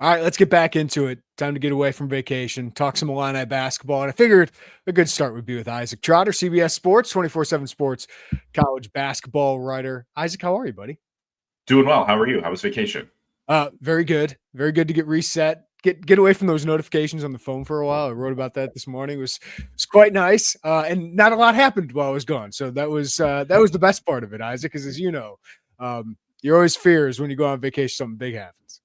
All right, let's get back into it. Time to get away from vacation, talk some Illini basketball. And I figured a good start would be with Isaac Trotter, CBS Sports, 24/7 Sports, college basketball writer. Isaac, how are you, buddy? Doing well. How are you? How was vacation? Very good. Very good to get reset. Get away from those notifications on the phone for a while. I wrote about that this morning. It was quite nice. And not a lot happened while I was gone. So that was the best part of it, Isaac, because as you know, you're always fears when you go on vacation, something big happens.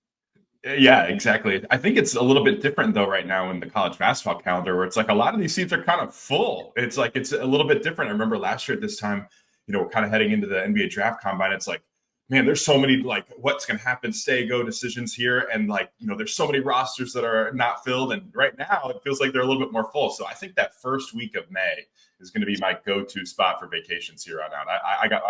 Yeah, exactly. I think it's a little bit different though right now in the college basketball calendar where it's like a lot of these seats are kind of full. It's like it's a little bit different. I remember last year at this time, we're kind of heading into the NBA draft combine. It's like, man, there's so many like what's going to happen, stay, go decisions here. And like, there's so many rosters that are not filled. And right now it feels like they're a little bit more full. So I think that first week of May is going to be my go-to spot for vacations here on out.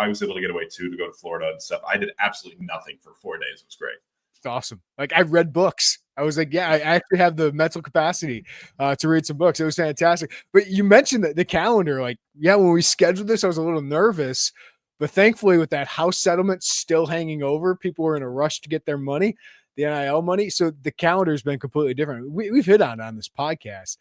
I was able to get away too, to go to Florida and stuff. I did absolutely nothing for 4 days. It was great. It's awesome. Like I read books. I was like, yeah, I actually have the mental capacity to read some books. It was fantastic. But you mentioned the calendar. Like, yeah, when we scheduled this, I was a little nervous. But thankfully, with that house settlement still hanging over, people were in a rush to get their money, the NIL money. So the calendar has been completely different. We've hit on this podcast.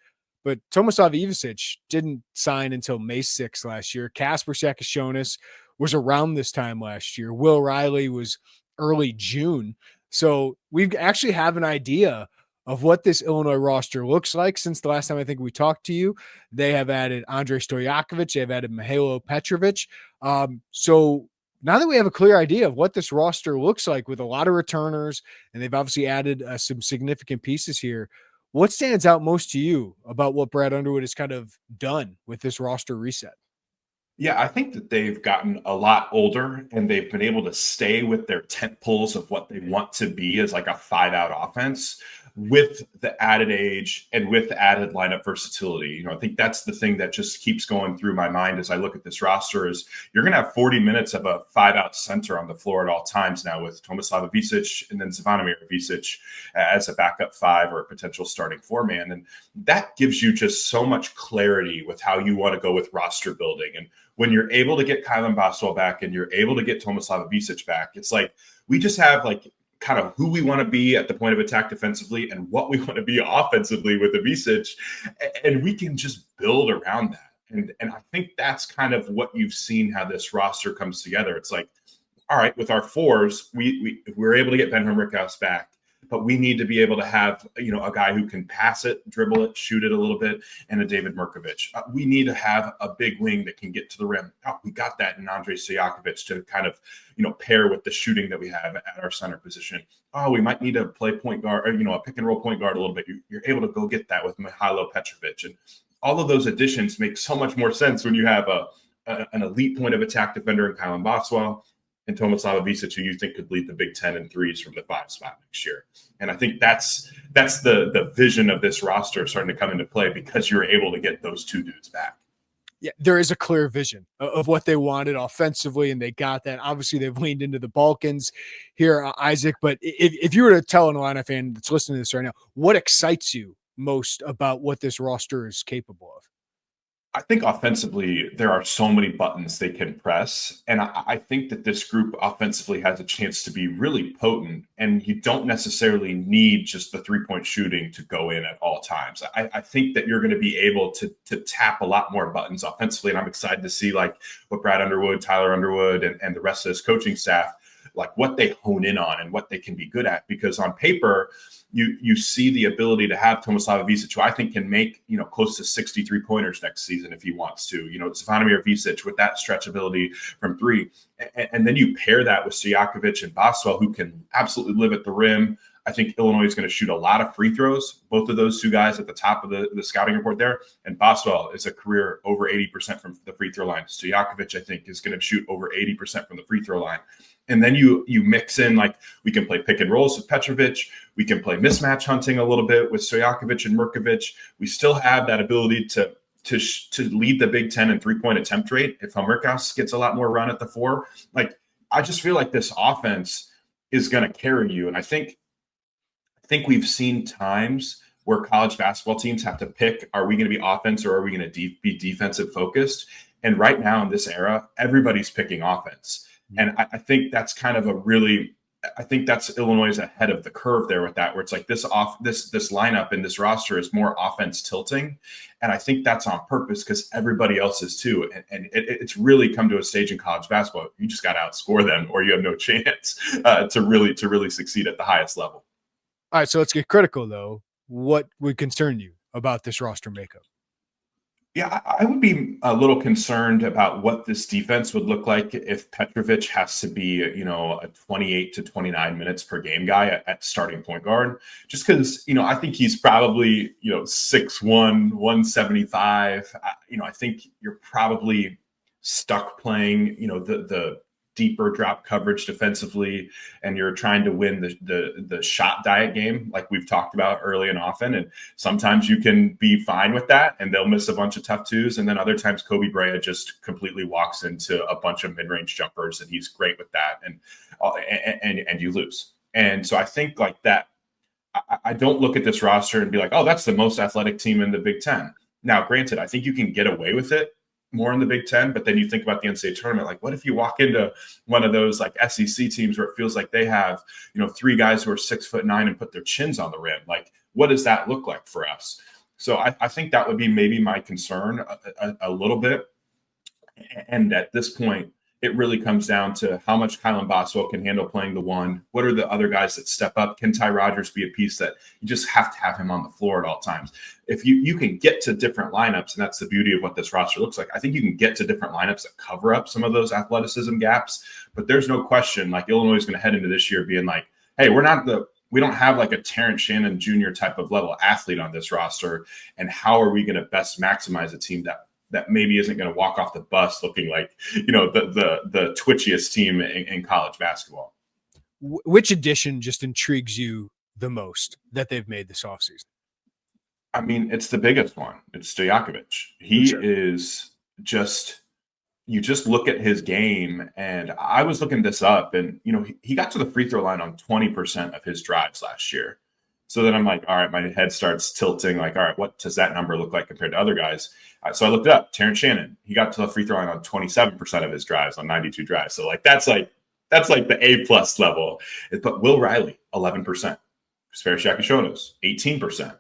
But Tomislav Ivicic didn't sign until May 6th last year. Kasaparas Jakucionis was around this time last year. Will Riley was early June. So we actually have an idea of what this Illinois roster looks like since the last time I think we talked to you. They have added Andrei Stojakovic. They have added Mihailo Petrovic. So now that we have a clear idea of what this roster looks like with a lot of returners, and they've obviously added some significant pieces here, what stands out most to you about what Brad Underwood has kind of done with this roster reset? Yeah, I think that they've gotten a lot older and they've been able to stay with their tent poles of what they want to be as like a 5-out offense with the added age and with the added lineup versatility. I think that's the thing that just keeps going through my mind as I look at this roster is you're going to have 40 minutes of a 5-out center on the floor at all times now with Tomislav Ivicic and then Zvonimir Ivicic as a backup 5 or a potential starting 4-man. And that gives you just so much clarity with how you want to go with roster building. And when you're able to get Kylan Boswell back and you're able to get Tomislav Ivicic back, it's like we just have like kind of who we want to be at the point of attack defensively and what we want to be offensively with Ivicic, and we can just build around that. And I think that's kind of what you've seen how this roster comes together. It's like, all right, with our 4s, we're able to get Ben Henriquez back, but we need to be able to have, a guy who can pass it, dribble it, shoot it a little bit, and a David Mirkovic. We need to have a big wing that can get to the rim. Oh, we got that in Andrei Stojakovic to kind of, pair with the shooting that we have at our center position. Oh, we might need to play point guard, or, a pick and roll point guard a little bit. You're able to go get that with Mihailo Petrovic. And all of those additions make so much more sense when you have an elite point of attack defender in Kylan Boswell and Tomislav Ivicic, who you think could lead the Big Ten in threes from the 5 spot next year. And I think that's the vision of this roster starting to come into play because you're able to get those 2 dudes back. Yeah, there is a clear vision of what they wanted offensively, and they got that. Obviously, they've leaned into the Balkans here, Isaac. But if you were to tell an Illini fan that's listening to this right now, what excites you most about what this roster is capable of? I think offensively, there are so many buttons they can press. And I think that this group offensively has a chance to be really potent. And you don't necessarily need just the 3-point shooting to go in at all times. I think that you're going to be able to tap a lot more buttons offensively. And I'm excited to see like what Brad Underwood, Tyler Underwood, and the rest of his coaching staff, like what they hone in on and what they can be good at. Because on paper, you see the ability to have Tomislav Ivicic, who I think can make, close to 63 pointers next season if he wants to. Zvonimir Ivicic with that stretchability from 3. And then you pair that with Stojakovic and Boswell, who can absolutely live at the rim. I think Illinois is going to shoot a lot of free throws, both of those 2 guys at the top of the scouting report there. And Boswell is a career over 80% from the free throw line. Stojakovic, I think, is going to shoot over 80% from the free throw line. And then you mix in, like, we can play pick and rolls with Petrovic. We can play mismatch hunting a little bit with Stojakovic and Mirkovic. We still have that ability to lead the Big Ten in 3-point attempt rate. If Henriquez gets a lot more run at the 4, like, I just feel like this offense is going to carry you. And I think we've seen times where college basketball teams have to pick, are we going to be offense or are we going to be defensive focused? And right now in this era, everybody's picking offense. And I think that's kind of a really I think that's Illinois ahead of the curve there with that, where it's like this lineup and this roster is more offense tilting. And I think that's on purpose because everybody else is too. And it's really come to a stage in college basketball. You just got to outscore them or you have no chance to really succeed at the highest level. All right. So let's get critical though. What would concern you about this roster makeup? Yeah, I would be a little concerned about what this defense would look like if Petrovic has to be, a 28 to 29 minutes per game guy at starting point guard. Just because, I think he's probably, 6'1", 175. I think you're probably stuck playing, the deeper drop coverage defensively, and you're trying to win the shot diet game like we've talked about early and often. And sometimes you can be fine with that and they'll miss a bunch of tough twos. And then other times Kobe Brea just completely walks into a bunch of mid-range jumpers and he's great with that. And you lose. And so I think like that, I don't look at this roster and be like, oh, that's the most athletic team in the Big Ten. Now, granted, I think you can get away with it more in the Big Ten, but then you think about the NCAA tournament, like what if you walk into one of those like SEC teams where it feels like they have, 3 guys who are 6'9" and put their chins on the rim? Like, what does that look like for us? So I think that would be maybe my concern a little bit. And at this point, it really comes down to how much Kylan Boswell can handle playing the one. What are the other guys that step up? Can Ty Rodgers be a piece that you just have to have him on the floor at all times? If you can get to different lineups, and that's the beauty of what this roster looks like, I think you can get to different lineups that cover up some of those athleticism gaps. But there's no question, like Illinois is going to head into this year being like, hey, we don't have like a Terrence Shannon Jr. type of level athlete on this roster. And how are we going to best maximize a team that maybe isn't going to walk off the bus looking like, the twitchiest team in college basketball? Which addition just intrigues you the most that they've made this offseason? I mean, it's the biggest one. It's Stojakovic. He is just, you just look at his game, and I was looking this up, and, he got to the free throw line on 20% of his drives last year. So then I'm like, all right, my head starts tilting. Like, all right, what does that number look like compared to other guys? So I looked it up. Terrence Shannon, he got to the free throw line on 27% of his drives on 92 drives. So like that's like the A+ level. But Will Riley, 11%. Kasaparas Jakucionis, 18%.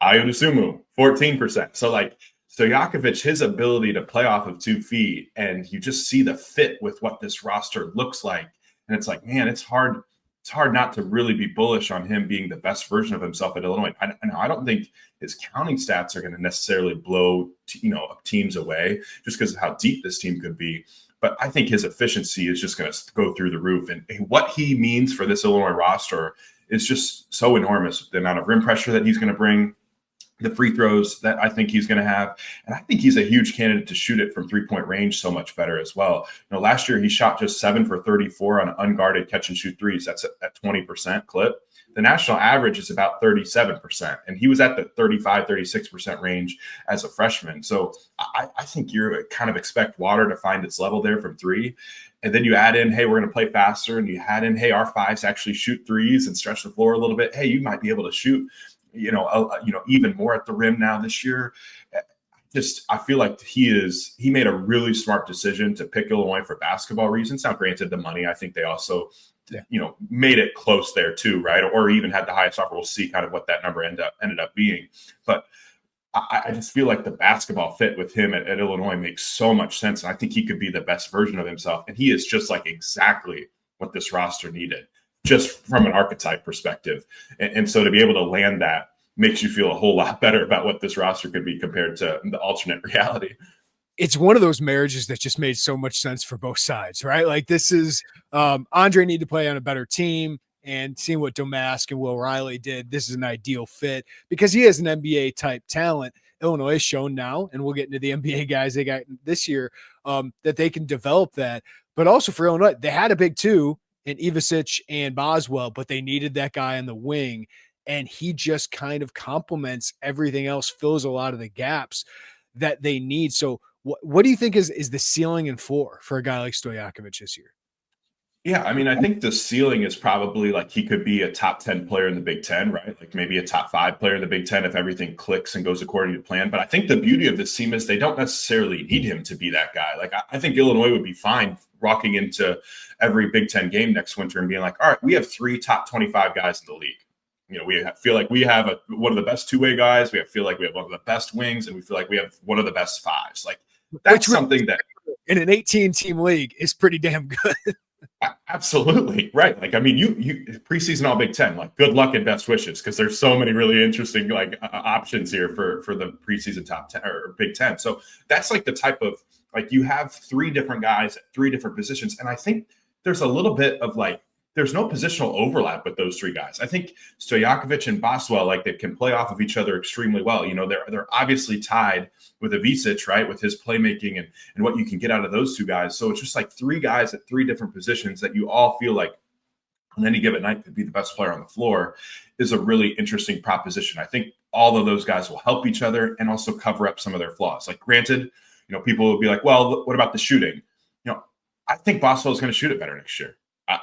Ayo 14%. So like Stojakovic, his ability to play off of 2 feet, and you just see the fit with what this roster looks like. And it's like, man, it's hard not to really be bullish on him being the best version of himself at Illinois. I don't think his counting stats are going to necessarily blow teams away just because of how deep this team could be. But I think his efficiency is just going to go through the roof. And what he means for this Illinois roster is just so enormous. The amount of rim pressure that he's going to bring, the free throws that I think he's going to have. And I think he's a huge candidate to shoot it from 3-point range so much better as well. Last year he shot just 7 for 34 on unguarded catch and shoot threes. That's at 20% clip. The national average is about 37%. And he was at the 35, 36% range as a freshman. So I think you're kind of expect water to find its level there from 3. And then you add in, hey, we're going to play faster. And you add in, hey, our 5s actually shoot threes and stretch the floor a little bit. Hey, you might be able to shoot even more at the rim now this year. I feel like he made a really smart decision to pick Illinois for basketball reasons. Now, granted, the money, I think they also, made it close there too, right? Or even had the highest offer. We'll see kind of what that number ended up being. But I just feel like the basketball fit with him at Illinois makes so much sense. And I think he could be the best version of himself. And he is just like exactly what this roster needed, just from an archetype perspective. And so to be able to land that makes you feel a whole lot better about what this roster could be compared to the alternate reality. It's one of those marriages that just made so much sense for both sides, right? Like this is Andre need to play on a better team, and seeing what Domask and Will Riley did, this is an ideal fit because he has an NBA type talent. Illinois has shown now, and we'll get into the NBA guys they got this year, that they can develop that. But also for Illinois, they had a big 2 in Ivisic and Boswell, but they needed that guy on the wing. And he just kind of complements everything else, fills a lot of the gaps that they need. So what do you think is the ceiling and floor for a guy like Stojakovic this year? Yeah, I mean, I think the ceiling is probably like he could be a top 10 player in the Big Ten, right? Like maybe a top 5 player in the Big Ten if everything clicks and goes according to plan. But I think the beauty of this team is they don't necessarily need him to be that guy. Like I think Illinois would be fine walking into every Big Ten game next winter and being like, all right, we have 3 top 25 guys in the league. We feel like we have one of the best two-way guys. Feel like we have one of the best wings, and we feel like we have one of the best fives. Like that's something that in an 18-team league is pretty damn good. Absolutely right. Like, I mean, you preseason all Big Ten. Like, good luck and best wishes because there's so many really interesting options here for the preseason top 10 or Big Ten. So that's like the type of like you have 3 different guys at 3 different positions, and I think there's a little bit of like there's no positional overlap with those 3 guys. I think Stojakovic and Boswell like they can play off of each other extremely well. They're obviously tied with Ivisic, right, with his playmaking and what you can get out of those 2 guys. So it's just like 3 guys at 3 different positions that you all feel like on any given night could be the best player on the floor is a really interesting proposition. I think all of those guys will help each other and also cover up some of their flaws. Like, granted, people will be like, well, what about the shooting? I think Boswell is going to shoot it better next year.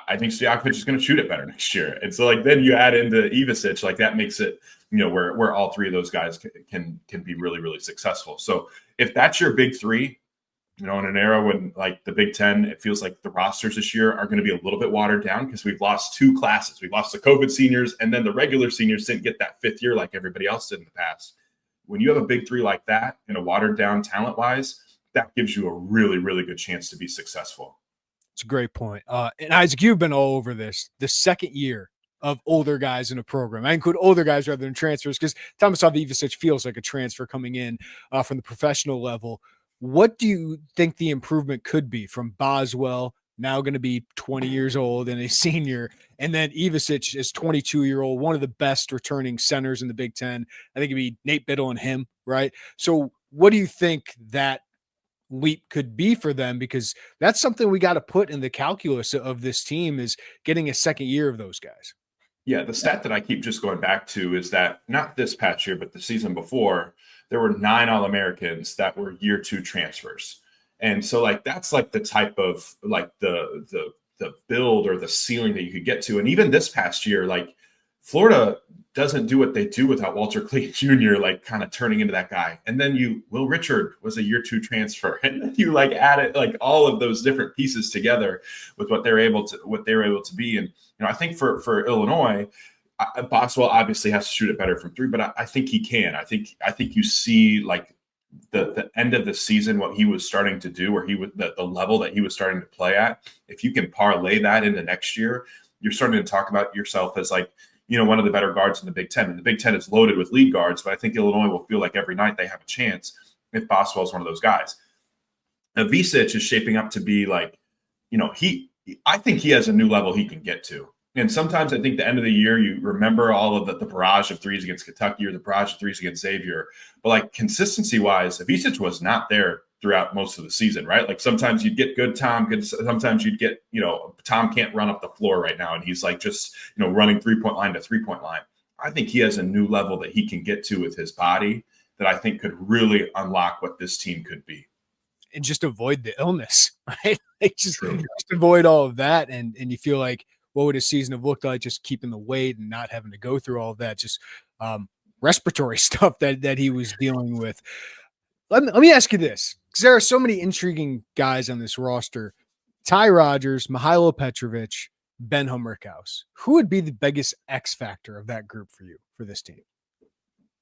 I think Stojakovic is going to shoot it better next year. And so, like, then you add into Ivisic, like that makes it, where all 3 of those guys can be really, really successful. So if that's your big 3, in an era when like the Big Ten, it feels like the rosters this year are going to be a little bit watered down because we've lost 2 classes. We've lost the COVID seniors, and then the regular seniors didn't get that 5th year like everybody else did in the past. When you have a big 3 like that and a watered down talent-wise, that gives you a really, really good chance to be successful. It's a great point. And Isaac, you've been all over this. The second year of older guys in a program. I include older guys rather than transfers because Tomislav Ivisic feels like a transfer coming in from the professional level. What do you think the improvement could be from Boswell, now going to be 20 years old and a senior, and then Ivisic is 22-year-old, one of the best returning centers in the Big Ten? I think it'd be Nate Biddle and him, right? So what do you think that leap could be for them, because that's something we got to put in the calculus of this team is getting a second year of those guys? Yeah, the stat that I keep just going back to is that not this past year, but the season before, there were 9 All-Americans that were year 2 transfers. And so like that's like the type of like the build or the ceiling that you could get to. And even this past year, like Florida doesn't do what they do without Walter Clayton Jr. like kind of turning into that guy. And then Will Richard was a year 2 transfer. And then you like added like all of those different pieces together with what they were able to be. And, I think for Illinois, Boswell obviously has to shoot it better from 3, but I think he can. I think you see like the end of the season, what he was starting to do, or the level that he was starting to play at. If you can parlay that into next year, you're starting to talk about yourself as like, one of the better guards in the Big Ten. And the Big Ten is loaded with league guards, but I think Illinois will feel like every night they have a chance if Boswell is one of those guys. Ivisic is shaping up to be like, I think he has a new level he can get to. And sometimes I think the end of the year, you remember all of the barrage of threes against Kentucky or the barrage of threes against Xavier. But like consistency-wise, Ivisic was not there throughout most of the season, right? Like sometimes you'd get good Tom, sometimes you'd get, Tom can't run up the floor right now. And he's like just, running 3-point line to 3-point line. I think he has a new level that he can get to with his body that I think could really unlock what this team could be. And just avoid the illness, right? Like just avoid all of that. And you feel like, what would his season have looked like just keeping the weight and not having to go through all of that, just respiratory stuff that he was dealing with. Let me ask you this, because there are so many intriguing guys on this roster. Ty Rodgers, Mihailo Petrovic, Ben Hummerkaus. Who would be the biggest X factor of that group for you, for this team?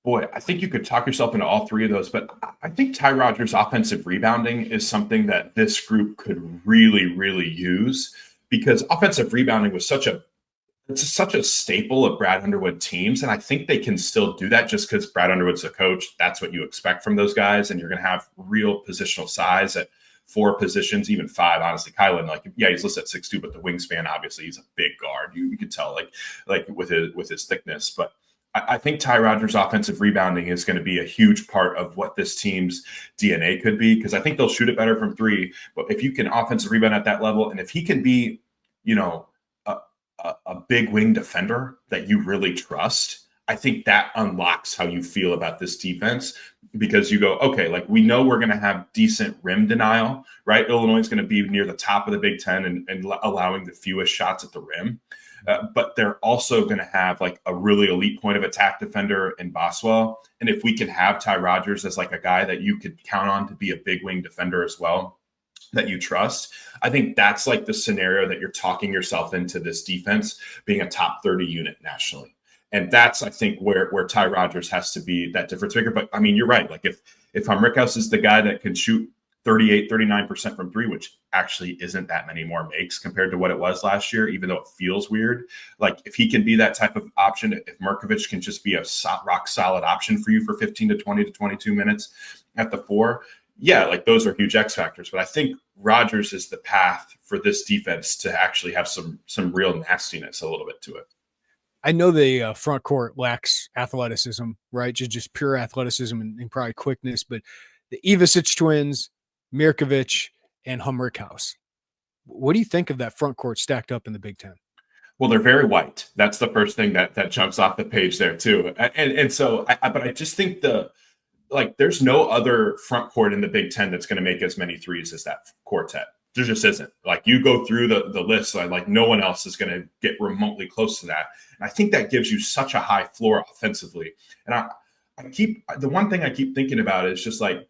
Boy, I think you could talk yourself into all 3 of those, but I think Ty Rodgers' offensive rebounding is something that this group could really, really use, because offensive rebounding was such a staple of Brad Underwood teams. And I think they can still do that just because Brad Underwood's the coach. That's what you expect from those guys. And you're going to have real positional size at 4 positions, even 5, honestly. Kylan, like, yeah, he's listed at 6'2", but the wingspan, obviously he's a big guard. You can tell like with his thickness, but I think Ty Rodgers' offensive rebounding is going to be a huge part of what this team's DNA could be, because I think they'll shoot it better from 3. But if you can offensive rebound at that level, and if he can be, a big wing defender that you really trust, I think that unlocks how you feel about this defense. because you go, okay, like we know we're going to have decent rim denial, right? Illinois is going to be near the top of the Big Ten and allowing the fewest shots at the rim. But they're also going to have like a really elite point of attack defender in Boswell. And if we can have Ty Rodgers as like a guy that you could count on to be a big wing defender as well, that you trust, I think that's like the scenario that you're talking yourself into this defense being a top 30 unit nationally. And that's, I think, where Ty Rodgers has to be that difference maker. But I mean, you're right. Like if Rickhouse is the guy that can shoot 38, 39% from three, which actually isn't that many more makes compared to what it was last year, even though it feels weird. Like if he can be that type of option, if Markovich can just be a rock solid option for you for 15 to 20 to 22 minutes at the four, yeah, like those are huge X factors. But I think Rodgers is the path for this defense to actually have some real nastiness a little bit to it. I know the front court lacks athleticism, right? Just pure athleticism and probably quickness. But the Ivisic twins, Mirkovic, and Rickhouse. What do you think of that front court stacked up in the Big Ten? Well, they're very white. That's the first thing that jumps off the page there too. And so, but I just think there's no other front court in the Big Ten that's going to make as many threes as that quartet. There just isn't. Like you go through the list, like no one else is going to get remotely close to that. And I think that gives you such a high floor offensively. And the one thing I keep thinking about is just like,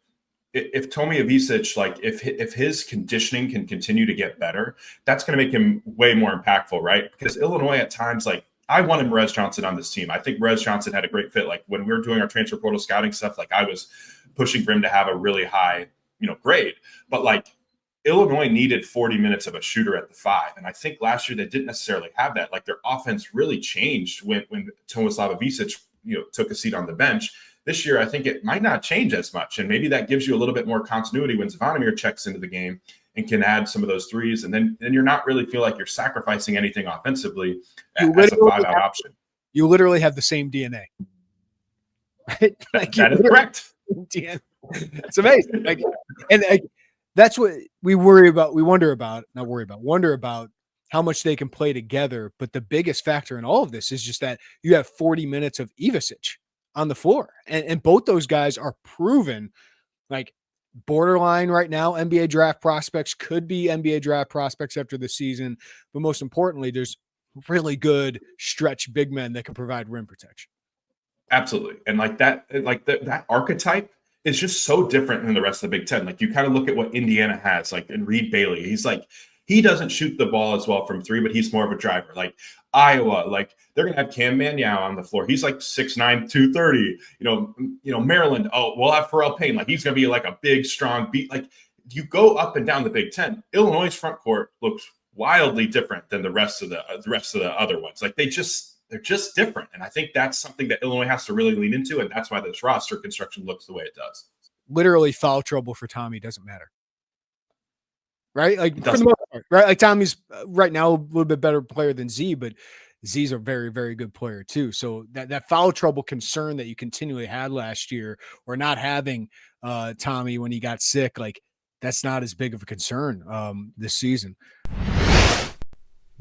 if Tomi Ivisic, like if his conditioning can continue to get better, that's going to make him way more impactful, right? Because Illinois at times, like I wanted Merez Johnson on this team. I think Merez Johnson had a great fit. Like when we were doing our transfer portal scouting stuff, like I was pushing for him to have a really high, grade. But like Illinois needed 40 minutes of a shooter at the five. And I think last year they didn't necessarily have that. Like their offense really changed when Tomislav Ivisic, took a seat on the bench. This year, I think it might not change as much. And maybe that gives you a little bit more continuity when Zvonimir checks into the game and can add some of those threes. And then you're not really feel like you're sacrificing anything offensively as a 5-out option. You literally have the same DNA. Right? That is correct. DNA. It's amazing. That's what we wonder about how much they can play together. But the biggest factor in all of this is just that you have 40 minutes of Ivisic on the floor. And both those guys are proven like borderline right now. NBA draft prospects, could be NBA draft prospects after the season. But most importantly, there's really good stretch big men that can provide rim protection. Absolutely. And that archetype is just so different than the rest of the Big Ten. Like you kind of look at what Indiana has, like in Reed Bailey, he's like, he doesn't shoot the ball as well from three, but he's more of a driver. Like Iowa, like they're going to have Cam Manyow on the floor. He's like 6'9", 230. Maryland. Oh, we'll have Pharrell Payne. Like he's going to be like a big, strong beat. Like you go up and down the Big Ten. Illinois' front court looks wildly different than the rest of the other ones. Like they're just different. And I think that's something that Illinois has to really lean into. And that's why this roster construction looks the way it does. Literally foul trouble for Tommy doesn't matter. Right? Like for the most part, right? Like Tommy's right now a little bit better player than Z, but Z's a very, very good player too. So that foul trouble concern that you continually had last year, or not having Tommy when he got sick, like that's not as big of a concern this season.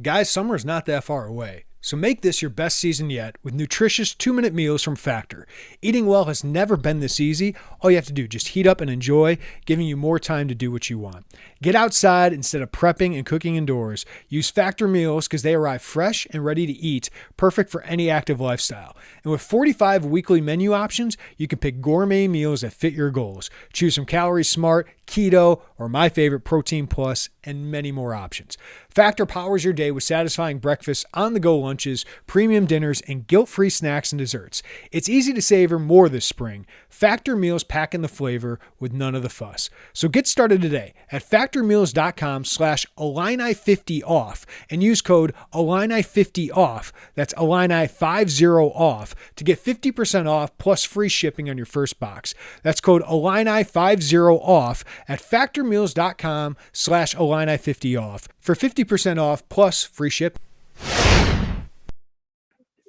Guys, summer's not that far away. So make this your best season yet with nutritious 2-minute meals from Factor. Eating well has never been this easy. All you have to do, just heat up and enjoy, giving you more time to do what you want. Get outside instead of prepping and cooking indoors. Use Factor meals because they arrive fresh and ready to eat, perfect for any active lifestyle. And with 45 weekly menu options, you can pick gourmet meals that fit your goals. Choose from Calorie Smart, Keto, or my favorite, Protein Plus, and many more options. Factor powers your day with satisfying breakfasts, on-the-go lunches, premium dinners, and guilt-free snacks and desserts. It's easy to savor more this spring. Factor meals pack in the flavor with none of the fuss. So get started today at factormeals.com/Illini50off and use code Illini50off. That's Illini50off to get 50% off plus free shipping on your first box. That's code Illini50off at factormeals.com/Illini50off for 50% off plus free ship.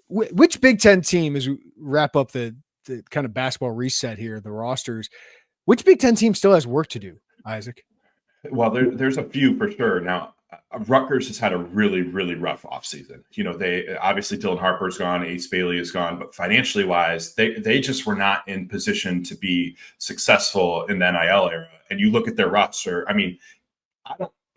Which Big Ten team, as we wrap up the kind of basketball reset here, the rosters, which Big Ten team still has work to do, Isaac? Well, there's a few for sure. Now, Rutgers has had a really, really rough offseason. They obviously Dylan Harper's gone, Ace Bailey is gone, but financially wise, they just were not in position to be successful in the NIL era. And you look at their roster. I mean,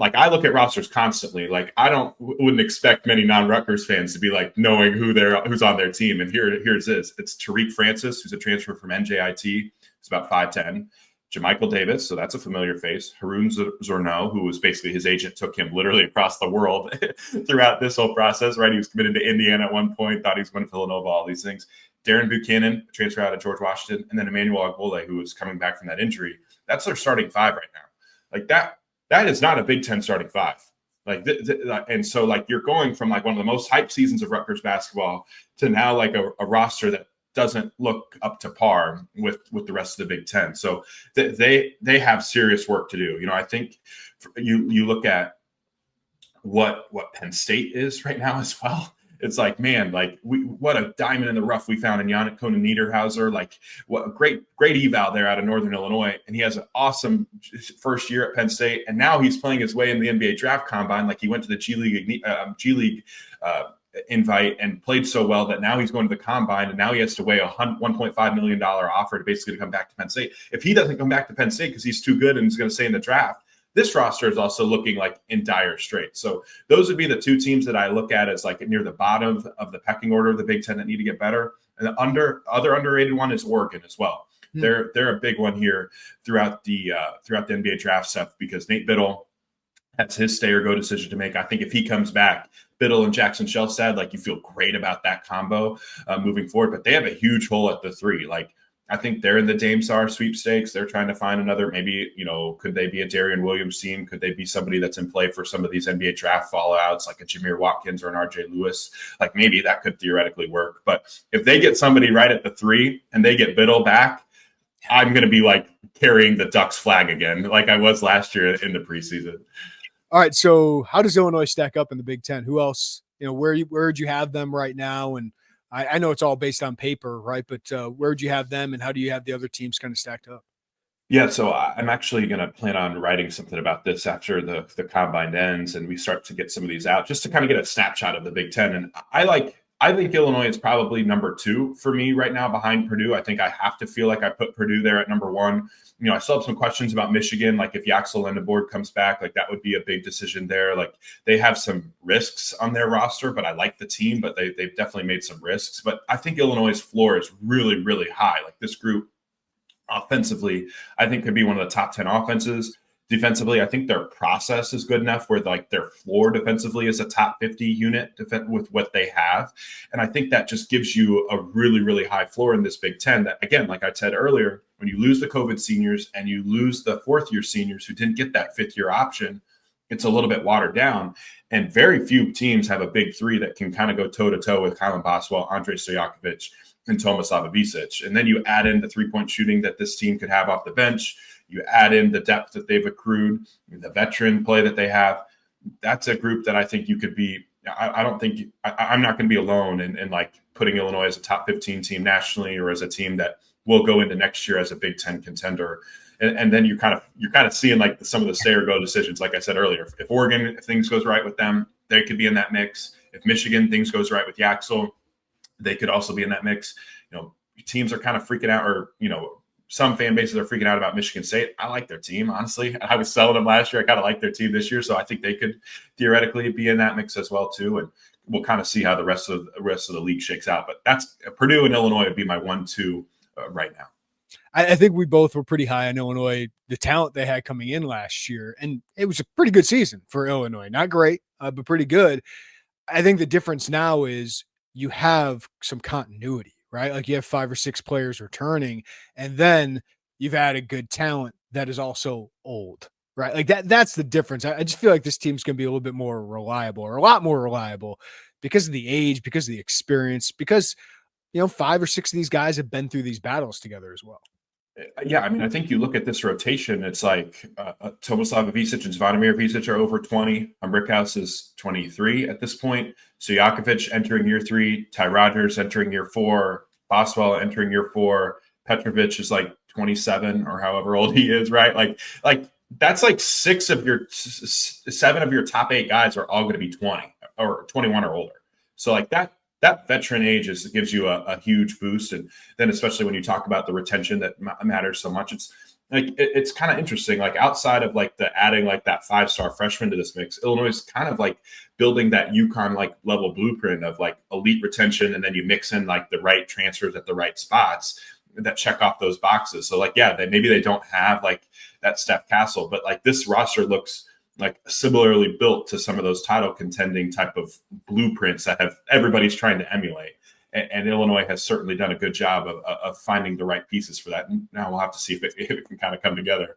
I look at rosters constantly. Like wouldn't expect many non-Rutgers fans to be like knowing who's on their team. And here's this. It's Tariq Francis, who's a transfer from NJIT. He's about 5'10". Jamichael Davis, so that's a familiar face. Haroon Zorno, who was basically his agent, took him literally across the world throughout this whole process, right? He was committed to Indiana at one point, thought he was going to Villanova, all these things. Darren Buchanan, transfer out of George Washington, and then Emmanuel Agbole, who was coming back from that injury. That's their starting five right now. Like that is not a Big Ten starting five. And so like you're going from like one of the most hyped seasons of Rutgers basketball to now like a roster that doesn't look up to par with the rest of the Big Ten. So they have serious work to do. I think you look at what Penn State is right now as well. It's like, man, like what a diamond in the rough we found in Yannick Konen-Niederhauser. Like what a great eval there out of Northern Illinois. And he has an awesome first year at Penn State. And now he's playing his way in the NBA draft combine. Like he went to the G League invite and played so well that now he's going to the combine, and now he has to weigh a $1.5 million offer to basically come back to Penn State. If he doesn't come back to Penn State because he's too good and he's going to stay in the draft, this roster is also looking like in dire straits. So those would be the two teams that I look at as like near the bottom of the pecking order of the Big Ten that need to get better. And the other underrated one is Oregon as well. Mm-hmm. They're a big one here throughout the NBA draft stuff, because Nate Biddle, that's his stay or go decision to make. I think if he comes back, Biddle and Jackson Shelstad, like you feel great about that combo moving forward. But they have a huge hole at the three. Like I think they're in the Dame Sar sweepstakes. They're trying to find another, maybe, could they be a Darian Williams team? Could they be somebody that's in play for some of these NBA draft fallouts, like a Jameer Watkins or an RJ Lewis? Like maybe that could theoretically work. But if they get somebody right at the three and they get Biddle back, I'm going to be like carrying the Ducks flag again, like I was last year in the preseason. All right. So how does Illinois stack up in the Big Ten? Who else, where would you have them right now? And I know it's all based on paper, right? But where would you have them, and how do you have the other teams kind of stacked up? Yeah, so I'm actually going to plan on writing something about this after the combine ends and we start to get some of these out, just to kind of get a snapshot of the Big Ten. And I think Illinois is probably number 2 for me right now behind Purdue. I think I have to feel like I put Purdue there at number 1. I still have some questions about Michigan. Like if Yaxel Lindeboard comes back, like that would be a big decision there. Like they have some risks on their roster, but I like the team, but they've definitely made some risks. But I think Illinois' floor is really, really high. Like this group offensively, I think could be one of the top 10 offenses. Defensively, I think their process is good enough where like their floor defensively is a top 50 unit with what they have. And I think that just gives you a really, really high floor in this Big Ten that, again, like I said earlier, when you lose the COVID seniors and you lose the fourth-year seniors who didn't get that fifth-year option, it's a little bit watered down. And very few teams have a big three that can kind of go toe-to-toe with Kylan Boswell, Andrej Stojakovic, and Tomislav Ivicic. And then you add in the three-point shooting that this team could have off the bench. You add in the depth that they've accrued, the veteran play that they have. That's a group that I think you could be. I don't think I'm not going to be alone in like putting Illinois as a top 15 team nationally or as a team that will go into next year as a Big Ten contender. And then you're kind of seeing like some of the stay or go decisions. Like I said earlier, if Oregon, if things goes right with them, they could be in that mix. If Michigan, things goes right with Yaxel, they could also be in that mix. Teams are kind of freaking out, or some fan bases are freaking out about Michigan State. I like their team, honestly. I was selling them last year. I kind of like their team this year, so I think they could theoretically be in that mix as well too. And we'll kind of see how the rest of the league shakes out. But that's Purdue and Illinois would be my 1-2 right now. I think we both were pretty high on Illinois, the talent they had coming in last year, and it was a pretty good season for Illinois. Not great, but pretty good. I think the difference now is you have some continuity. Right? Like you have 5 or 6 players returning, and then you've added good talent that is also old, right? Like that's the difference. I just feel like this team's going to be a little bit more reliable, or a lot more reliable, because of the age, because of the experience, because 5 or 6 of these guys have been through these battles together as well. Yeah, I mean, I think you look at this rotation, it's like Tomislav Ivicic and Zvonimir Ivicic are over 20. Brickhouse is 23 at this point. Stojakovic entering year 3. Ty Rodgers entering year 4. Boswell entering year 4. Petrovic is like 27 or however old he is, right? Like that's like 7 of your top 8 guys are all going to be 20 or 21 or older. So like that veteran age gives you a huge boost. And then especially when you talk about the retention that matters so much, it's like, it's kind of interesting. Like outside of like the adding like that 5-star freshman to this mix, Illinois is kind of like building that UConn like level blueprint of like elite retention. And then you mix in like the right transfers at the right spots that check off those boxes. So like, yeah, maybe they don't have like that Steph Castle, but like this roster looks like similarly built to some of those title contending type of blueprints that everybody's trying to emulate. And Illinois has certainly done a good job of finding the right pieces for that. And now we'll have to see if it can kind of come together.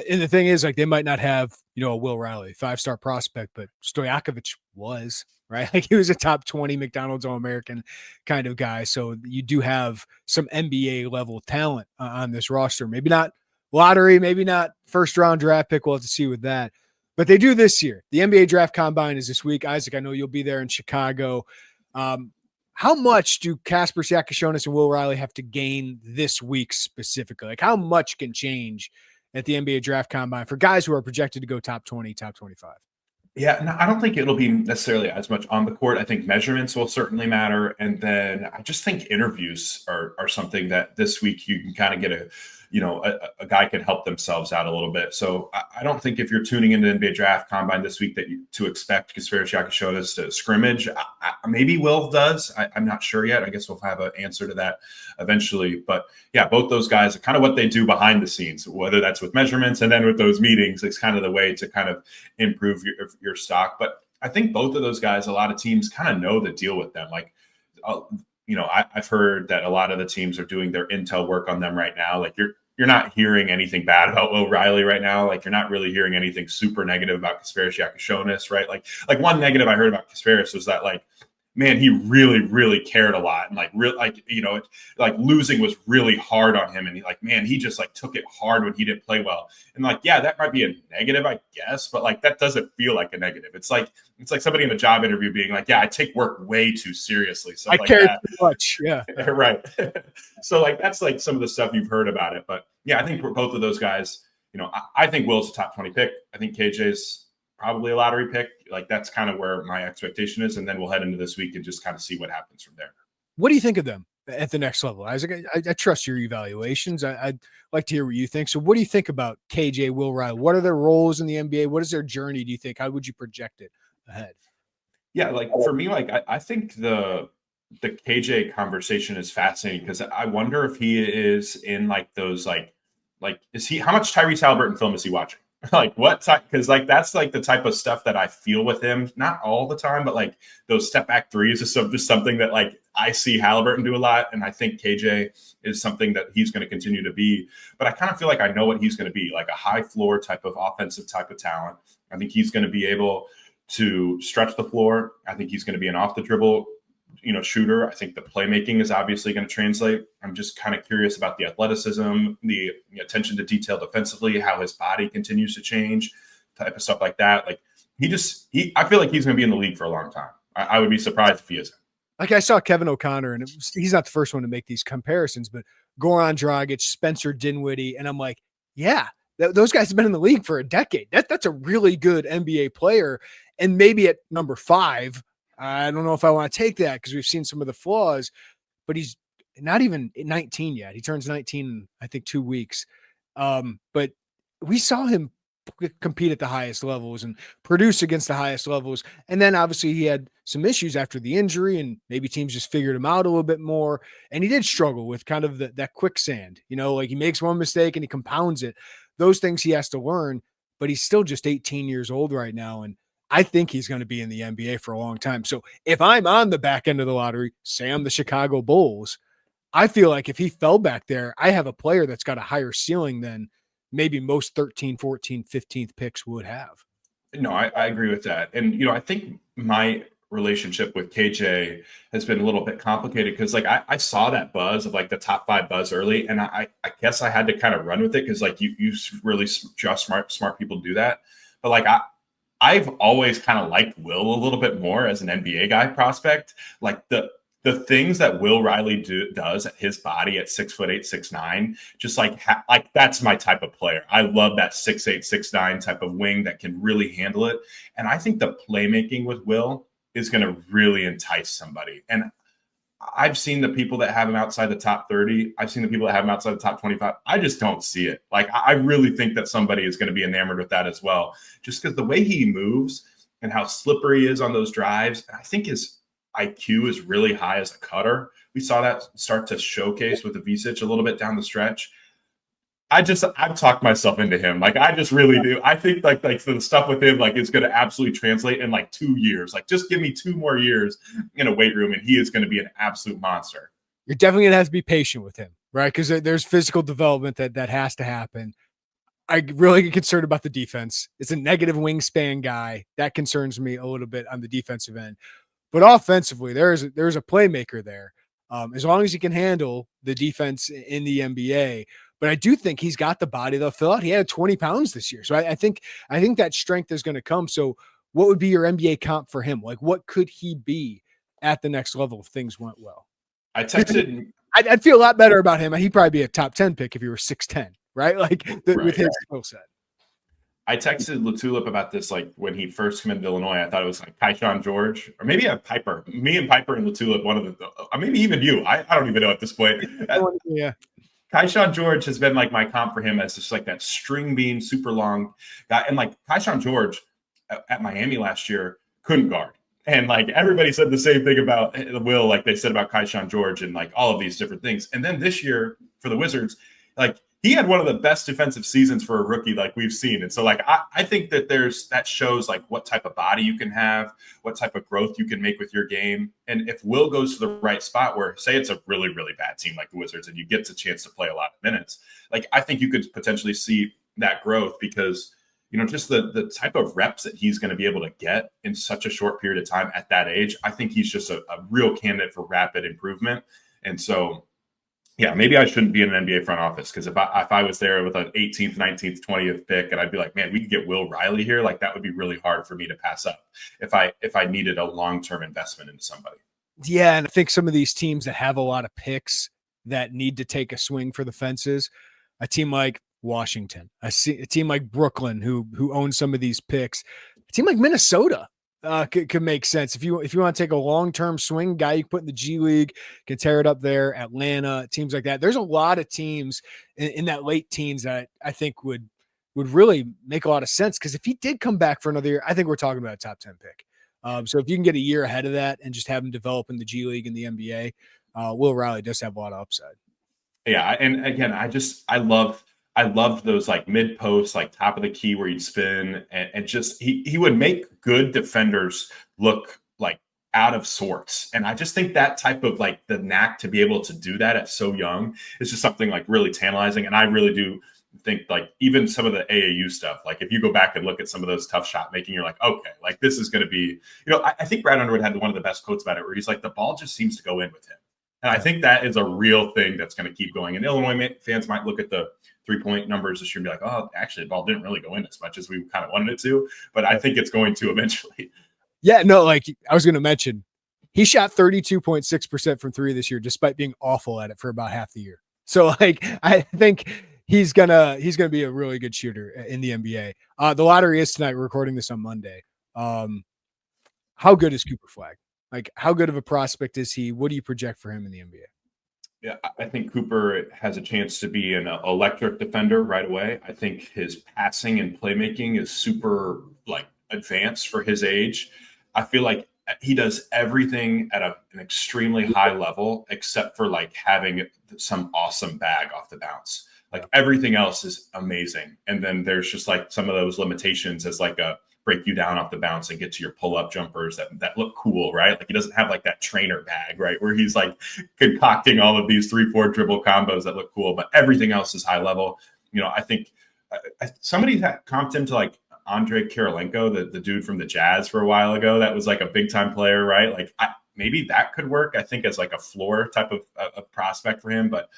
And the thing is, like, they might not have, a Will Riley, 5-star prospect, but Stojakovic was, right? Like, he was a top 20 McDonald's All-American kind of guy. So you do have some NBA level talent on this roster. Maybe not lottery, maybe not first-round draft pick. We'll have to see with that. But they do this year. The NBA Draft Combine is this week. Isaac, I know you'll be there in Chicago. How much do Kasaparas, Jakucionis, and Will Riley have to gain this week specifically? Like, how much can change at the NBA Draft Combine for guys who are projected to go top 20, top 25? Yeah, no, I don't think it'll be necessarily as much on the court. I think measurements will certainly matter. And then I just think interviews are something that this week you can kind of get a guy can help themselves out a little bit. So I don't think if you're tuning into the NBA Draft Combine this week to expect Kasaparas, Jakucionis to scrimmage. Maybe Will does. I'm not sure yet. I guess we'll have an answer to that eventually. But yeah, both those guys are kind of what they do behind the scenes, whether that's with measurements and then with those meetings. It's kind of the way to kind of improve your stock. But I think both of those guys, a lot of teams kind of know the deal with them. Like, I've heard that a lot of the teams are doing their intel work on them right now. Like you're not hearing anything bad about Will Riley right now. Like you're not really hearing anything super negative about Kasaparas, Jakucionis, right? Like one negative I heard about Kasaparas was that like, man, he really, really cared a lot. And like losing was really hard on him. And he just like took it hard when he didn't play well. And like, yeah, that might be a negative, I guess, but like, that doesn't feel like a negative. It's like somebody in a job interview being like, yeah, I take work way too seriously. So I care too much. Yeah. Right. So like, that's like some of the stuff you've heard about it. But yeah, I think for both of those guys, I think Will's a top 20 pick. I think KJ's probably a lottery pick. Like that's kind of where my expectation is. And then we'll head into this week and just kind of see what happens from there. What do you think of them at the next level? Isaac, I trust your evaluations. I'd like to hear what you think. So what do you think about KJ, Will Riley? What are their roles in the NBA? What is their journey, do you think? How would you project it ahead? Yeah, like for me, like I think the KJ conversation is fascinating because I wonder if he is in like those like is he, how much Tyrese Halliburton film is he watching? Like what type? Because like that's like the type of stuff that I feel with him, not all the time, but like those step back threes is just something that like I see Halliburton do a lot, and I think KJ is something that he's going to continue to be. But I kind of feel like I know what he's going to be, like a high floor type of offensive type of talent. I think he's going to be able to stretch the floor. I think he's going to be an off the dribble shooter. I think the playmaking is obviously going to translate. I'm just kind of curious about the athleticism, the attention to detail defensively, how his body continues to change, type of stuff like that. Like I feel like he's going to be in the league for a long time. I would be surprised if he isn't. Like I saw Kevin O'Connor, and he's not the first one to make these comparisons, but Goran Dragic, Spencer Dinwiddie, and I'm like, yeah, those guys have been in the league for a decade. That's a really good NBA player, and maybe at number 5. I don't know if I want to take that because we've seen some of the flaws, but he's not even 19 yet. He turns 19 in, I think, 2 weeks. But we saw him compete at the highest levels and produce against the highest levels. And then obviously he had some issues after the injury, and maybe teams just figured him out a little bit more. And he did struggle with kind of that quicksand, like he makes one mistake and he compounds it. Those things he has to learn, but he's still just 18 years old right now. And I think he's going to be in the NBA for a long time. So if I'm on the back end of the lottery, say I'm the Chicago Bulls, I feel like if he fell back there, I have a player that's got a higher ceiling than maybe most 13, 14, 15th picks would have. No, I agree with that. And, I think my relationship with KJ has been a little bit complicated because like I saw that buzz of like the top 5 buzz early. And I guess I had to kind of run with it because like you really just smart people do that. But like I've always kind of liked Will a little bit more as an NBA guy prospect. Like the things that Will Riley does at his body at 6'8", 6'9", just like that's my type of player. I love that 6'8", 6'9" type of wing that can really handle it. And I think the playmaking with Will is going to really entice somebody. And I've seen the people that have him outside the top 30. I've seen the people that have him outside the top 25. I just don't see it. Like, I really think that somebody is going to be enamored with that as well, just because the way he moves and how slippery he is on those drives. And I think his IQ is really high as a cutter. We saw that start to showcase with the Visic a little bit down the stretch. I've talked myself into him. Like, I just really do. I think like the stuff with him, like, is going to absolutely translate in like 2 years. Like, just give me 2 more years in a weight room and he is going to be an absolute monster. You're definitely going to have to be patient with him, right? Because there's physical development that has to happen. I really get concerned about the defense. It's a negative wingspan guy. That concerns me a little bit on the defensive end. But offensively, there's a playmaker there. As long as he can handle the defense in the NBA. But I do think he's got the body to fill out. He had 20 pounds this year. So I think that strength is going to come. So what would be your NBA comp for him? Like, what could he be at the next level if things went well? I texted. I'd feel a lot better about him. He'd probably be a top 10 pick if he were 6'10", right? Like, with his skill set. I texted LaTulip about this, like, when he first came into Illinois. I thought it was like Kaishan George, or maybe a Piper. Me and Piper and LaTulip, one of the maybe even you. I don't even know at this point. Yeah. Kaishan George has been like my comp for him as just like that string bean, super long guy. And like Kaishan George at Miami last year couldn't guard. And like everybody said the same thing about Will, like they said about Kaishan George and like all of these different things. And then this year for the Wizards, like, he had one of the best defensive seasons for a rookie like we've seen. And so like I think that that shows like what type of body you can have, what type of growth you can make with your game. And if Will goes to the right spot where, say, it's a really, really bad team like the Wizards and you get a chance to play a lot of minutes, like I think you could potentially see that growth because, you know, just the type of reps that he's going to be able to get in such a short period of time at that age. I think he's just a real candidate for rapid improvement. And so, yeah, maybe I shouldn't be in an NBA front office because if I was there with an 18th, 19th, 20th pick and I'd be like, man, we could get Will Riley here. Like, that would be really hard for me to pass up if I needed a long-term investment into somebody. Yeah, and I think some of these teams that have a lot of picks that need to take a swing for the fences, a team like Washington, a team like Brooklyn who owns some of these picks, a team like Minnesota could make sense. If you want to take a long-term swing, guy you can put in the G League, can tear it up there, Atlanta, teams like that. There's a lot of teams in that late teens that I think would really make a lot of sense because if he did come back for another year, I think we're talking about a top 10 pick. So if you can get a year ahead of that and just have him develop in the G League and the NBA, Will Riley does have a lot of upside. Yeah, and again, I loved those like mid post, like top of the key where he'd spin and just he would make good defenders look like out of sorts. And I just think that type of like the knack to be able to do that at so young is just something like really tantalizing. And I really do think like even some of the AAU stuff, like if you go back and look at some of those tough shot making, you're like, okay, like this is going to be, you know, I think Brad Underwood had one of the best quotes about it where he's like, the ball just seems to go in with him. And I think that is a real thing that's going to keep going. And Illinois fans might look at the 3-point numbers this year and be like, oh, actually, the ball didn't really go in as much as we kind of wanted it to. But I think it's going to eventually. Yeah, no, like I was going to mention, he shot 32.6% from three this year, despite being awful at it for about half the year. So, like, I think he's gonna be a really good shooter in the NBA. The lottery is tonight. We're recording this on Monday. How good is Cooper Flagg? Like, how good of a prospect is he? What do you project for him in the NBA? Yeah, I think Cooper has a chance to be an electric defender right away. I think his passing and playmaking is super like advanced for his age. I feel like he does everything at an extremely high level, except for like having some awesome bag off the bounce. Like everything else is amazing. And then there's just like some of those limitations as like a break you down off the bounce and get to your pull-up jumpers that look cool, right? Like he doesn't have like that trainer bag, right? Where he's like concocting all of these 3-4 dribble combos that look cool, but everything else is high level. You know, I think somebody comped him to like Andre Kirilenko, the dude from the Jazz for a while ago. That was like a big time player, right? Like maybe that could work, I think, as like a floor type of prospect for him, but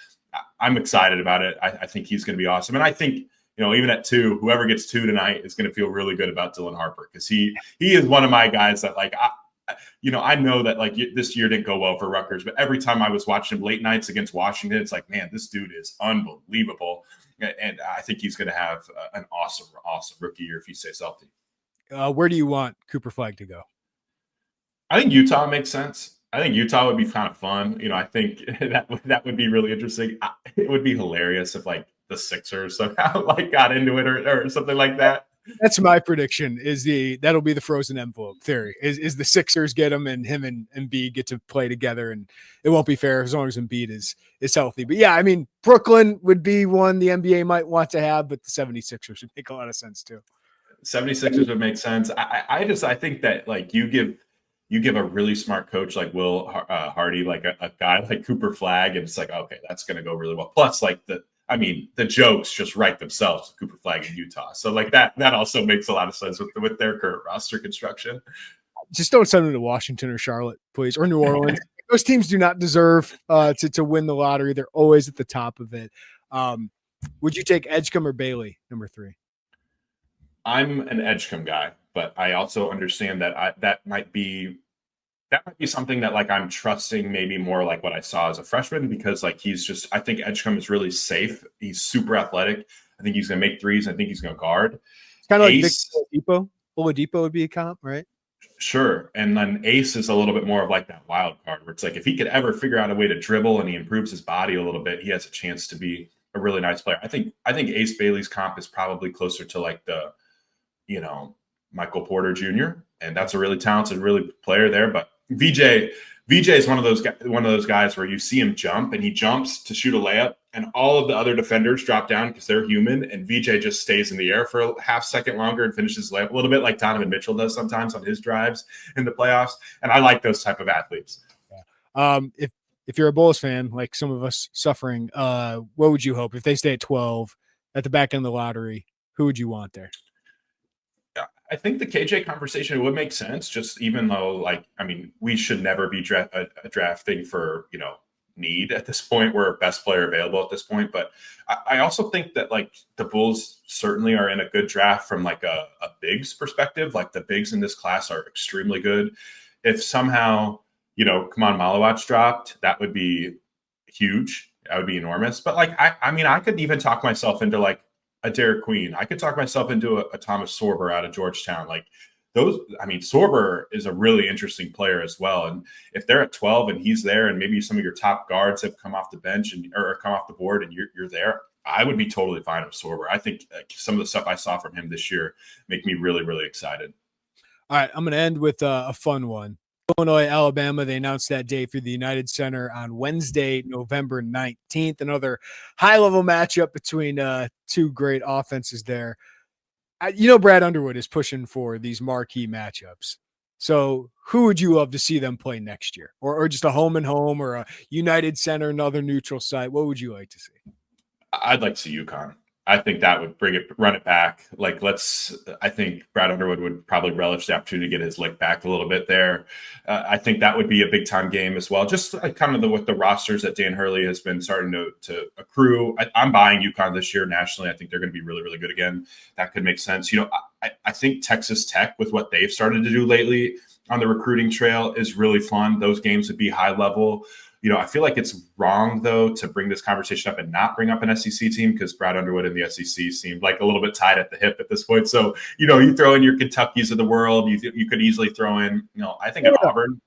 I'm excited about it. I think he's going to be awesome. And I think, you know, even at 2, whoever gets 2 tonight is going to feel really good about Dylan Harper because he is one of my guys that like I know that like this year didn't go well for Rutgers, but every time I was watching him late nights against Washington, it's like, man, this dude is unbelievable. And I think he's going to have an awesome rookie year if he stays healthy. Where do you want Cooper Flag to go? I think Utah makes sense. I think Utah would be kind of fun. I think that would be really interesting. It would be hilarious if like the Sixers somehow like got into it or something like that. That's my prediction. That'll be the frozen envelope theory. Is the Sixers get him and Embiid get to play together, and it won't be fair as long as Embiid is healthy. But yeah, I mean, Brooklyn would be one the NBA might want to have, but the 76ers would make a lot of sense too. 76ers would make sense. I think that like you give a really smart coach like Will Hardy, like a guy like Cooper Flag, and it's like, okay, that's going to go really well. Plus, like the jokes just write themselves with Cooper Flag in Utah. So like that also makes a lot of sense with their current roster construction. Just don't send them to Washington or Charlotte, please, or New Orleans. Those teams do not deserve to win the lottery. They're always at the top of it. Would you take Edgecombe or Bailey, number 3? I'm an Edgecombe guy, but I also understand that that might be something that like I'm trusting maybe more like what I saw as a freshman, because like I think Edgecombe is really safe. He's super athletic. I think he's going to make threes. I think he's going to guard. It's kind of like Victor Oladipo would be a comp, right? Sure. And then Ace is a little bit more of like that wild card where it's like if he could ever figure out a way to dribble and he improves his body a little bit, he has a chance to be a really nice player. I think Ace Bailey's comp is probably closer to like the, Michael Porter Jr. And that's a really talented, really player there. But VJ is one of those guys where you see him jump and he jumps to shoot a layup and all of the other defenders drop down because they're human, and VJ just stays in the air for a half second longer and finishes the layup, a little bit like Donovan Mitchell does sometimes on his drives in the playoffs. And I like those type of athletes. Yeah. If you're a Bulls fan, like some of us suffering, what would you hope if they stay at 12 at the back end of the lottery? Who would you want there? I think the KJ conversation would make sense, just even though, we should never be drafting for, need at this point. We're best player available at this point. But I also think that, the Bulls certainly are in a good draft from, a bigs perspective. Like, the bigs in this class are extremely good. If somehow, Kaman Malawach dropped, that would be huge. That would be enormous. But, I could even talk myself into, a Derek Queen. I could talk myself into a Thomas Sorber out of Georgetown. Sorber is a really interesting player as well. And if they're at 12 and he's there, and maybe some of your top guards have come off the bench or come off the board and you're there, I would be totally fine with Sorber. I think some of the stuff I saw from him this year make me really, really excited. All right, I'm going to end with a fun one. Illinois, Alabama, they announced that day through the United Center on Wednesday, November 19th. Another high-level matchup between two great offenses there. Brad Underwood is pushing for these marquee matchups. So who would you love to see them play next year? Or just a home and home, or a United Center, another neutral site? What would you like to see? I'd like to see UConn. I think that would run it back. I think Brad Underwood would probably relish the opportunity to get his lick back a little bit there. I think that would be a big time game as well. Just kind of with the rosters that Dan Hurley has been starting to accrue. I'm buying UConn this year nationally. I think they're going to be really, really good again. That could make sense. I think Texas Tech, with what they've started to do lately on the recruiting trail, is really fun. Those games would be high level. I feel like it's wrong, though, to bring this conversation up and not bring up an SEC team, because Brad Underwood and the SEC seemed like a little bit tied at the hip at this point. So, you throw in your Kentuckys of the world. You could easily throw in, I think at Auburn.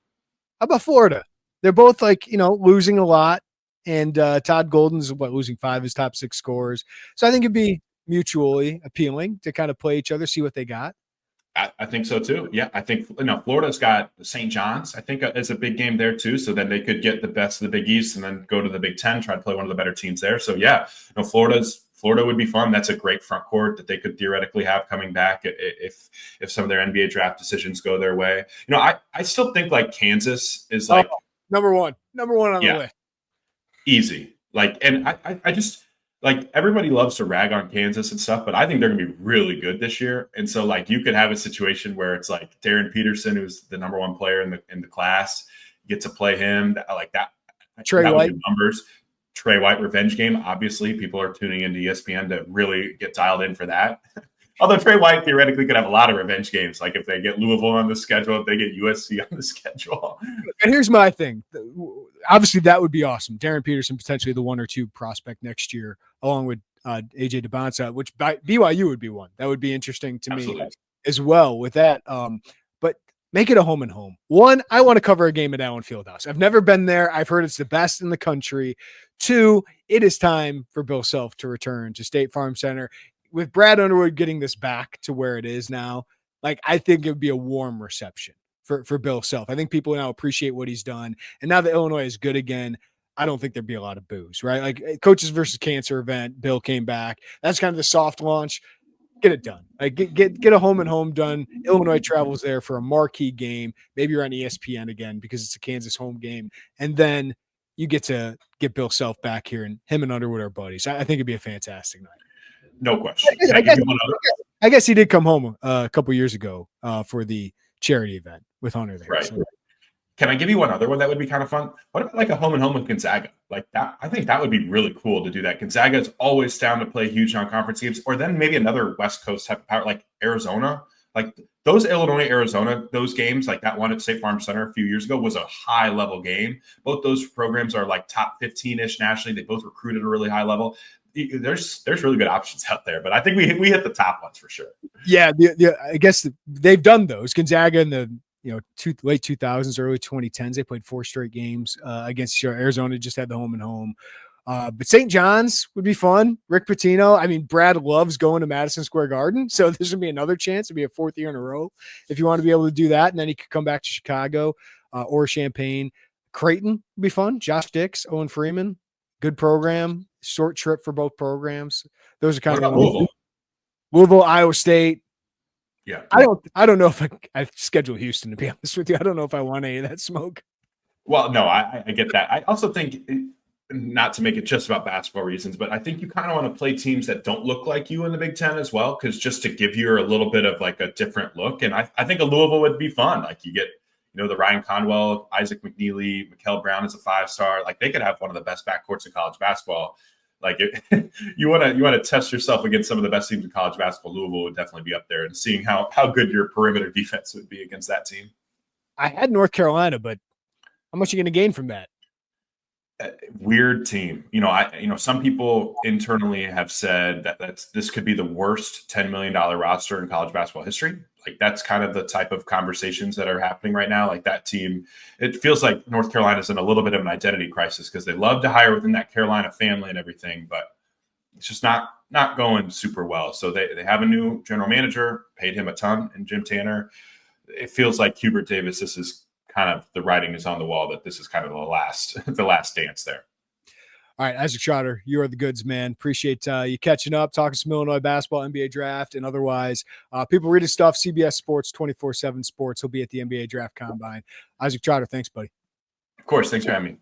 How about Florida? They're both losing a lot. And Todd Golden's losing 5 of his top 6 scorers. So I think it'd be mutually appealing to kind of play each other, see what they got. I think so too. Yeah, I think Florida's got St. John's. I think is a big game there too. So then they could get the best of the Big East and then go to the Big Ten, try to play one of the better teams there. So yeah, Florida would be fun. That's a great front court that they could theoretically have coming back if some of their NBA draft decisions go their way. I still think Kansas is number one on the list. Easy. And I just. Everybody loves to rag on Kansas and stuff, but I think they're going to be really good this year. And so, you could have a situation where it's Darren Peterson, who's the number 1 player in the class, you get to play him. That Trey White numbers. Trey White revenge game. Obviously, people are tuning into ESPN to really get dialed in for that. Although Trey White theoretically could have a lot of revenge games, like if they get Louisville on the schedule, if they get USC on the schedule. And here's my thing. Obviously, that would be awesome. Darren Peterson, potentially the 1 or 2 prospect next year, along with AJ DeBonsa, which by BYU would be one. That would be interesting to me as well with that. But make it a home and home. One, I want to cover a game at Allen Fieldhouse. I've never been there. I've heard it's the best in the country. 2, it is time for Bill Self to return to State Farm Center. With Brad Underwood getting this back to where it is now, like, I think it would be a warm reception for Bill Self. I think people now appreciate what he's done. And now that Illinois is good again, I don't think there'd be a lot of boos, right? Like, Coaches versus Cancer event, Bill came back. That's kind of the soft launch. Get it done. Like, get a home and home done. Illinois travels there for a marquee game. Maybe you're on ESPN again because it's a Kansas home game. And then you get to get Bill Self back here, and him and Underwood are buddies. I think it'd be a fantastic night. No question. I guess he did come home a couple years ago for the charity event with Hunter there. Right. So. Can I give you one other one that would be kind of fun? What about like a home and home with Gonzaga? Like that, I think that would be really cool to do that. Gonzaga is always down to play huge non-conference games, or then maybe another West Coast type of power, like Arizona. Like those Illinois-Arizona, those games, like that one at State Farm Center a few years ago was a high-level game. Both those programs are like top 15-ish nationally. They both recruit at a really high level. There's really good options out there, but I think we hit the top ones for sure. Yeah, I guess they've done those. Gonzaga in the late 2000s, early 2010s, they played 4 straight games against Arizona. Just had the home and home. But St. John's would be fun. Rick Pitino. I mean, Brad loves going to Madison Square Garden, so this would be another chance. It'd be a 4th year in a row if you want to be able to do that, and then he could come back to Chicago or Champaign. Creighton would be fun. Josh Dix, Owen Freeman, good program. Short trip for both programs. Those are kind of Louisville, Iowa State. Yeah, I don't know if I schedule Houston, to be honest with you. I don't know if I want any of that smoke. Well, no, I get that. I also think, not to make it just about basketball reasons, but I think you kind of want to play teams that don't look like you in the Big Ten as well, because just to give you a little bit of like a different look. And I think a Louisville would be fun. Like you get, the Ryan Conwell, Isaac McNeely, Mikkel Brown is a 5-star. Like they could have one of the best backcourts in college basketball. Like you want to test yourself against some of the best teams in college basketball. Louisville would definitely be up there, and seeing how good your perimeter defense would be against that team. I had North Carolina, but how much are you going to gain from that? Weird team. Some people internally have said that this could be the worst $10 million roster in college basketball history. Like that's kind of the type of conversations that are happening right now. Like that team, it feels like North Carolina's in a little bit of an identity crisis because they love to hire within that Carolina family and everything, but it's just not going super well. So they have a new general manager, paid him a ton, and Jim Tanner. It feels like Hubert Davis, this is kind of the writing is on the wall that this is kind of the last dance there. All right, Isaac Trotter, you are the goods, man. Appreciate you catching up, talking some Illinois basketball, NBA draft, and otherwise. People read his stuff, CBS Sports, 24/7 Sports. He'll be at the NBA Draft Combine. Isaac Trotter, thanks, buddy. Of course. Thanks for having me.